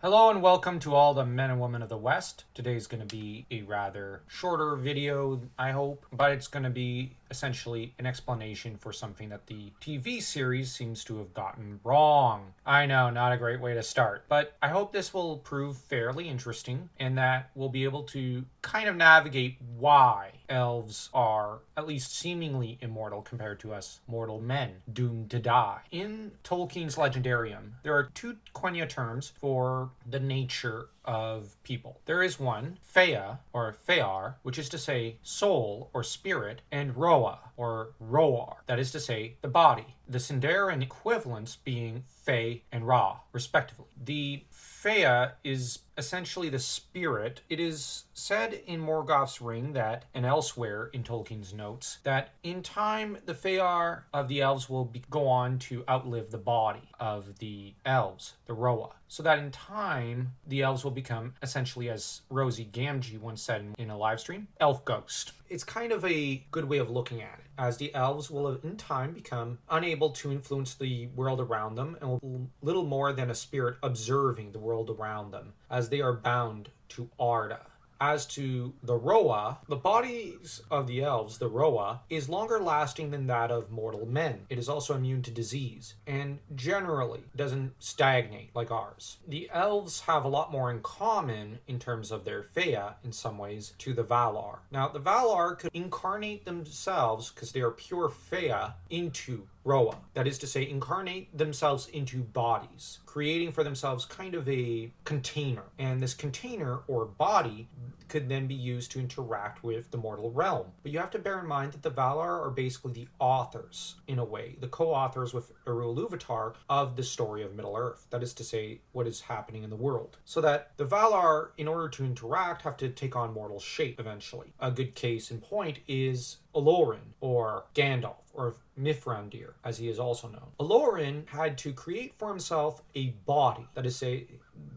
Hello and welcome to all the men and women of the West. Today's going to be a rather shorter video, I hope, but it's going to be essentially an explanation for something that the TV series seems to have gotten wrong. I know, not a great way to start, but I hope this will prove fairly interesting and that we'll be able to kind of navigate why elves are at least seemingly immortal compared to us mortal men doomed to die. In Tolkien's Legendarium, there are two Quenya terms for the nature of people. There is one, Fea or Fear, which is to say soul or spirit, and Roa or Roar, that is to say the body. The Sindarin equivalents being Fea and Roa, respectively. The Fea is essentially the spirit. It is said in Morgoth's Ring that, and elsewhere in Tolkien's notes, that in time the Fear of the elves will go on to outlive the body of the elves, the Roa. So that in time, the elves will become essentially, as Rosie Gamgee once said in a live stream, elf ghost. It's kind of a good way of looking at it, as the elves will in time become unable to influence the world around them and will be little more than a spirit observing the world around them, as they are bound to Arda. As to the Roa, the bodies of the elves, the Roa, is longer lasting than that of mortal men. It is also immune to disease, and generally doesn't stagnate like ours. The elves have a lot more in common in terms of their Fea, in some ways, to the Valar. Now, the Valar could incarnate themselves, because they are pure Fea, into Roa. That is to say, incarnate themselves into bodies, creating for themselves kind of a container. And this container, or body, could then be used to interact with the mortal realm. But you have to bear in mind that the Valar are basically the authors, in a way, the co-authors with Iluvatar of the story of Middle-earth. That is to say, what is happening in the world. So that the Valar, in order to interact, have to take on mortal shape eventually. A good case in point is Olorin, or Gandalf, or Mithrandir, as he is also known. Olorin had to create for himself a body, that is to say,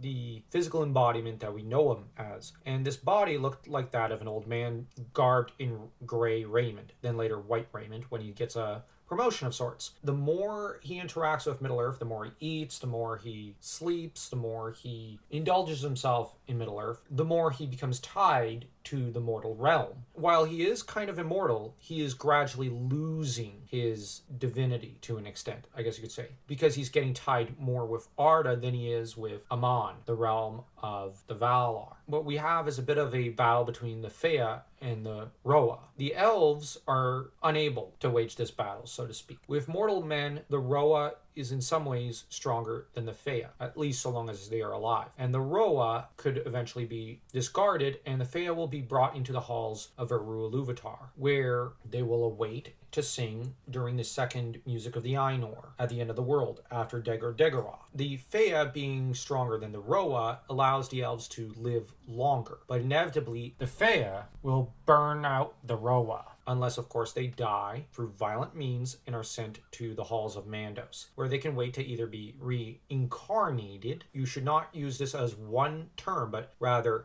the physical embodiment that we know him as. And this body looked like that of an old man garbed in gray raiment, then later white raiment when he gets a promotion of sorts. The more he interacts with Middle-earth, the more he eats, the more he sleeps, the more he indulges himself in Middle-earth, the more he becomes tied to the mortal realm. While he is kind of immortal, he is gradually losing his divinity to an extent, I guess you could say, because he's getting tied more with Arda than he is with Aman, the realm of the Valar. What we have is a bit of a battle between the Fea and the Roa. The elves are unable to wage this battle, so to speak. With mortal men, the Roa is in some ways stronger than the Fea, at least so long as they are alive. And the Roa could eventually be discarded, and the Fea will be brought into the halls of Iluvatar, where they will await to sing during the second music of the Ainur at the end of the world, after Degor Degoroth. The Fea, being stronger than the Roa, allows the elves to live longer, but inevitably the Fea will burn out the Roa, unless of course they die through violent means and are sent to the halls of Mandos, where they can wait to either be reincarnated. You should not use this as one term, but rather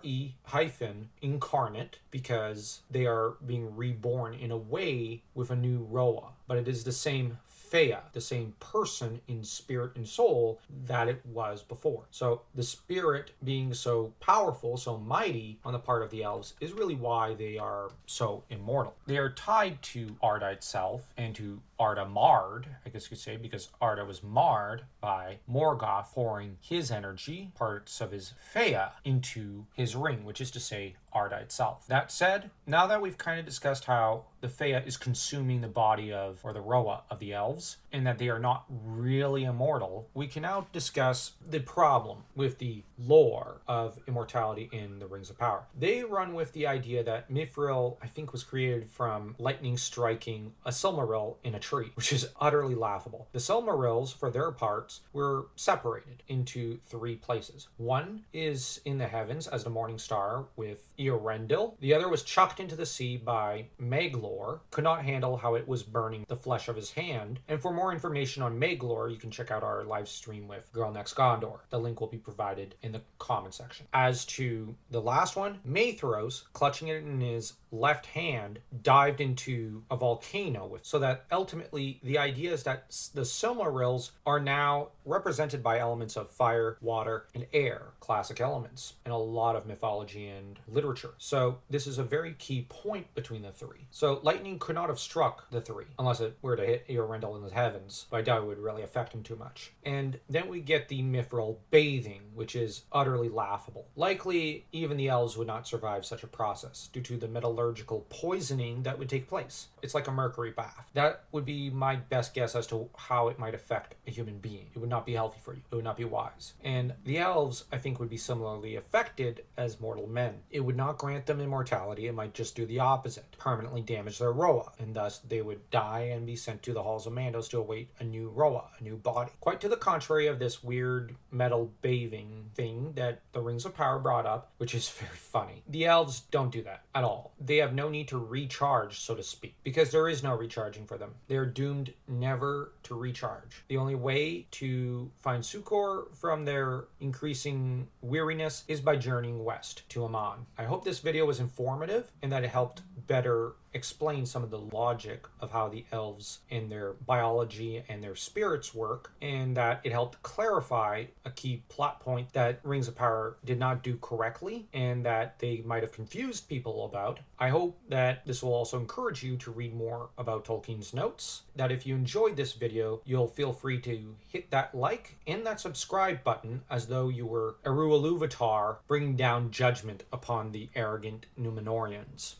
re-incarnate, because they are being reborn in a way with a new Roa. But it is the same Fea, the same person in spirit and soul that it was before. So the spirit being so powerful, so mighty on the part of the elves is really why they are so immortal. They are tied to Arda itself and to Arda marred, I guess you could say, because Arda was marred by Morgoth pouring his energy, parts of his Fea, into his ring, which is to say Arda itself. That said, now that we've kind of discussed how the Fea is consuming the body of, or the Roa of the elves, and that they are not really immortal, we can now discuss the problem with the lore of immortality in the Rings of Power. They run with the idea that Mithril, I think, was created from lightning striking a Silmaril in a tree, which is utterly laughable. The Silmarils, for their parts, were separated into three places. One is in the heavens as the morning star with Eorendil. The other was chucked into the sea by Maglor, could not handle how it was burning the flesh of his hand, and for more information on Maglor, you can check out our live stream with Girl Next Gondor. The link will be provided in the comment section. As to the last one, Maethros, clutching it in his left hand, dived into a volcano so that ultimately the idea is that the Silmarils are now represented by elements of fire, water, and air, classic elements in a lot of mythology and literature. So this is a very key point between the three. So lightning could not have struck the three unless it were to hit Eorendil in the heavens, but I doubt it would really affect him too much. And then we get the mithril bathing, which is utterly laughable. Likely even the elves would not survive such a process due to the metallurgical poisoning that would take place. It's like a mercury bath. That would be my best guess as to how it might affect a human being. It would not be healthy for you. It would not be wise. And the elves, I think, would be similarly affected as mortal men. It would not grant them immortality. It might just do the opposite, permanently damage their Roa, and thus they would die and be sent to the halls of Mandos to await a new Roa, a new body. Quite to the contrary of this weird metal bathing thing that the Rings of Power brought up, which is very funny. The elves don't do that at all. They have no need to recharge, so to speak, because there is no recharging for them. They're doomed never to recharge. The only way to find succor from their increasing weariness is by journeying west to Aman. I hope this video was informative and that it helped better explain some of the logic of how the elves and their biology and their spirits work, and that it helped clarify a key plot point that Rings of Power did not do correctly and that they might have confused people about. I hope that this will also encourage you to read more about Tolkien's notes, that if you enjoyed this video, you'll feel free to hit that like and that subscribe button as though you were Eru Iluvatar bringing down judgment upon the arrogant Númenóreans.